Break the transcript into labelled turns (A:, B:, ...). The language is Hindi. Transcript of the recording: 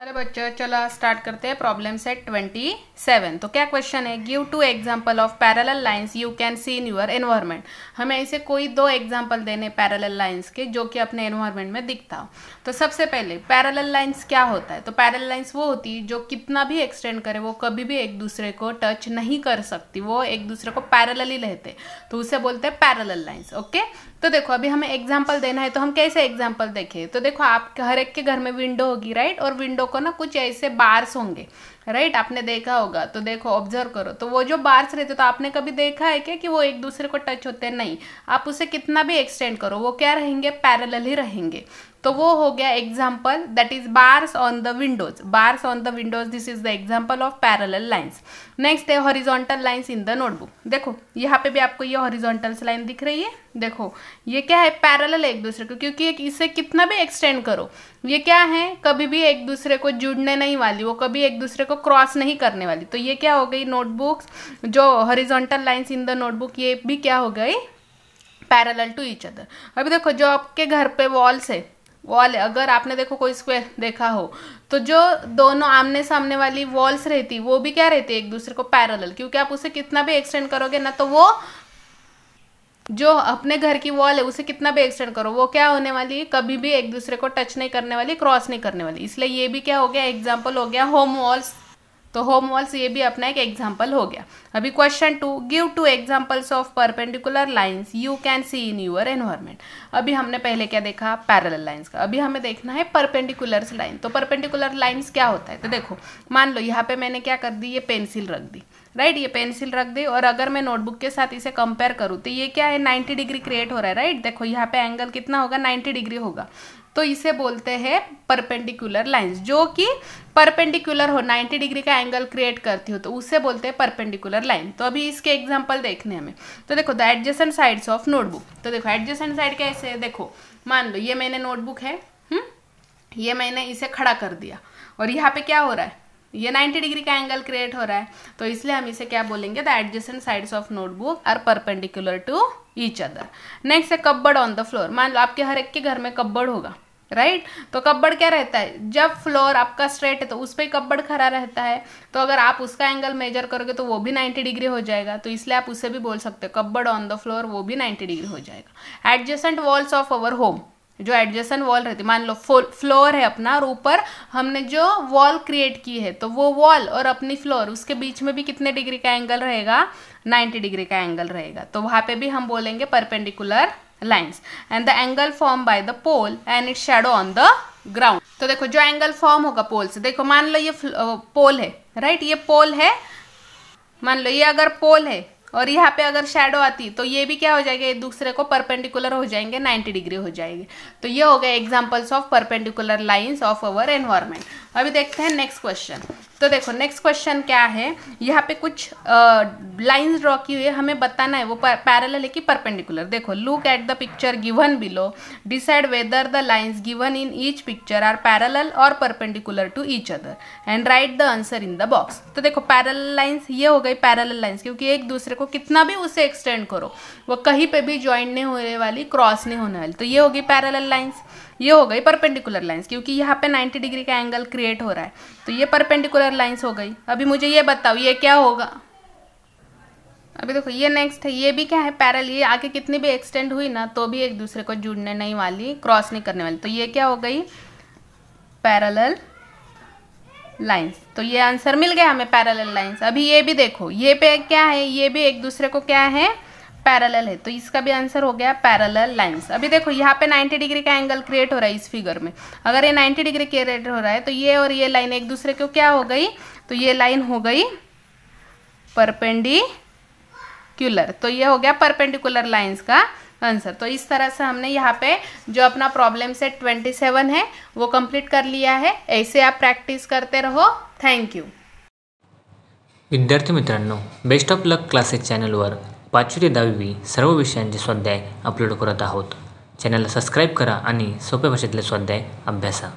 A: अरे बच्चों चलो स्टार्ट करते हैं प्रॉब्लम सेट 27। तो क्या क्वेश्चन है, give two example of parallel lines you can see in your environment. हमें ऐसे कोई दो एग्जांपल देने पैरेलल लाइंस के जो कि अपने एनवायरनमेंट में दिखता हो। तो सबसे पहले पैरेलल लाइंस क्या होता है, तो पैरेलल लाइंस वो होती है जो कितना भी एक्सटेंड करे वो कभी भी एक दूसरे को टच नहीं कर सकती, वो एक दूसरे को पैरेलली रहते, तो उसे बोलते हैं पैरेलल लाइंस। ओके, तो देखो अभी हमें एग्जाम्पल देना है, तो हम कैसे एग्जाम्पल देखें। तो देखो आप हर एक के घर में विंडो होगी, राइट, और विंडो को ना कुछ ऐसे बार्स होंगे, राइट, आपने देखा होगा। तो देखो ऑब्जर्व करो, तो वो जो बार्स रहते तो आपने कभी देखा है क्या कि वो एक दूसरे को टच होते हैं? नहीं, आप उसे कितना भी एक्सटेंड करो वो क्या रहेंगे, पैरेलल ही रहेंगे। तो वो हो गया example, that is bars on the windows. Bars on the windows, this is the example of parallel lines. Next है horizontal lines in the notebook. देखो यहाँ पे भी आपको ये हॉरिजॉन्टल लाइन दिख रही है, देखो ये क्या है, पैरेलल एक दूसरे को, क्योंकि इसे कितना भी एक्सटेंड करो ये क्या है, कभी भी एक दूसरे को जुड़ने नहीं वाली, वो कभी एक दूसरे को क्रॉस नहीं करने वाली। तो ये क्या हो गई, नोटबुक्स जो horizontal lines in the notebook, ये भी क्या हो गई, पैरेलल टू ईच अदर। अभी देखो जो आपके घर पे वॉल्स है, वॉल, अगर आपने देखो कोई स्क्वायर देखा हो तो जो दोनों आमने सामने वाली वॉल्स रहती वो भी क्या रहती है, एक दूसरे को पैरेलल, क्योंकि आप उसे कितना भी एक्सटेंड करोगे ना, तो वो जो अपने घर की वॉल है उसे कितना भी एक्सटेंड करो वो क्या होने वाली है, कभी भी एक दूसरे को टच नहीं करने वाली, क्रॉस नहीं करने वाली। इसलिए ये भी क्या हो गया, एग्जाम्पल हो गया होम वॉल्स। तो होम वॉल्स ये भी अपना एक एग्जाम्पल हो गया। अभी question 2, give two examples of perpendicular lines you can see in your environment. अभी हमने पहले क्या देखा, पैरेलल लाइंस का, अभी हमें देखना है परपेंडिकुलर लाइन। तो परपेंडिकुलर लाइंस क्या होता है, तो देखो मान लो यहाँ पे मैंने क्या कर दी, ये पेंसिल रख दी, राइट, ये पेंसिल रख दी, और अगर मैं नोटबुक के साथ इसे कंपेयर करूँ तो ये क्या है, 90 डिग्री क्रिएट हो रहा है, राइट। देखो यहाँ पे एंगल कितना होगा, 90 डिग्री होगा। तो इसे बोलते हैं परपेंडिकुलर लाइंस, जो कि परपेंडिकुलर हो, 90 डिग्री का एंगल क्रिएट करती हो, तो उसे बोलते हैं परपेंडिकुलर लाइन। तो अभी इसके एग्जांपल देखने हमें। तो देखो the adjacent sides of notebook. तो देखो एडजेसेंट साइड कैसे है, देखो मान लो ये मैंने नोटबुक है, ये मैंने इसे खड़ा कर दिया, और यहाँ पे क्या हो रहा है, ये 90 डिग्री का एंगल क्रिएट हो रहा है, तो इसलिए हम इसे क्या बोलेंगे, the adjacent sides of notebook are perpendicular to each other. Next है कपबोर्ड ऑन द फ्लोर। मान लो आपके हर एक के घर में कपबोर्ड होगा, राइट। तो कपबोर्ड क्या रहता है, जब फ्लोर आपका स्ट्रेट है तो उस पर कपबोर्ड खड़ा रहता है, तो अगर आप उसका एंगल मेजर करोगे तो वो भी 90 डिग्री हो जाएगा। तो इसलिए आप उसे भी बोल सकते हो कपबोर्ड ऑन द फ्लोर, वो भी 90 डिग्री हो जाएगा। Adjacent walls of our home, जो एडजेसेंट वॉल रहती है, मान लो फ्लोर है अपना और ऊपर हमने जो वॉल क्रिएट की है, तो वो वॉल और अपनी फ्लोर उसके बीच में भी कितने डिग्री का एंगल रहेगा, 90 डिग्री का एंगल रहेगा। तो वहां पे भी हम बोलेंगे perpendicular lines. And the angle form by the pole and its shadow on the ground. तो देखो जो एंगल फॉर्म होगा पोल से, देखो मान लो ये पोल है, राइट, ये पोल है, मान लो ये अगर पोल है और यहाँ पे अगर शैडो आती तो ये भी क्या हो जाएगा, एक दूसरे को परपेंडिकुलर हो जाएंगे, 90 डिग्री हो जाएंगे। तो ये हो गए examples of perpendicular lines of our environment. अभी देखते हैं नेक्स्ट क्वेश्चन। तो देखो नेक्स्ट क्वेश्चन क्या है, यहाँ पे कुछ लाइंस ड्रॉ की हुई है, हमें बताना है वो पैरेलल है कि परपेंडिकुलर। देखो look at the picture given below, decide whether the lines given in each picture are parallel और perpendicular to each other and write the answer in the box. तो देखो पैरेलल लाइंस ये हो गई पैरेलल लाइंस, क्योंकि एक दूसरे को कितना भी उसे एक्सटेंड करो वो कहीं पे भी ज्वाइन नहीं होने वाली, क्रॉस नहीं होने वाली। तो ये होगी पैरेलल लाइंस। ये हो गई परपेंडिकुलर लाइंस, क्योंकि यहाँ पे 90 डिग्री का एंगल क्रिएट हो रहा है, तो ये परपेंडिकुलर लाइंस हो गई। अभी मुझे ये बताओ ये क्या होगा। अभी देखो ये नेक्स्ट है, ये भी क्या है, पैरेलल। ये आगे कितनी भी एक्सटेंड हुई ना तो भी एक दूसरे को जुड़ने नहीं वाली, क्रॉस नहीं करने वाली, तो ये क्या हो गई, पैरेलल लाइंस। तो ये आंसर मिल गया हमें, पैरेलल लाइंस। अभी ये भी देखो, ये पे क्या है, ये भी एक दूसरे को क्या है, पैरेलल है, तो इसका भी आंसर हो गया पैरेलल लाइंस। अभी देखो यहाँ पे 90 डिग्री का एंगल क्रिएट हो रहा है इस फिगर में, अगर ये 90 डिग्री क्रिएट हो रहा है तो ये और ये लाइन एक दूसरे को क्या हो गई, तो ये लाइन हो गई परपेंडिकुलर। तो ये हो गया परपेंडिकुलर लाइंस का आंसर। तो इस तरह से हमने यहाँ पे जो अपना प्रॉब्लम सेट 27 है वो कंप्लीट कर लिया है। ऐसे आप प्रॅक्टिस करते रहो। Thank you.
B: विद्यार्थी मित्रांनो, बेस्ट ऑफ लक क्लासेस चॅनलवर 5वी ते 10वी सर्व विषयांचे स्वाध्याय अपलोड करत आहोत। चॅनलला सबस्क्राईब करा आणि सोप्या भाषेतले स्वाध्याय अभ्यासा।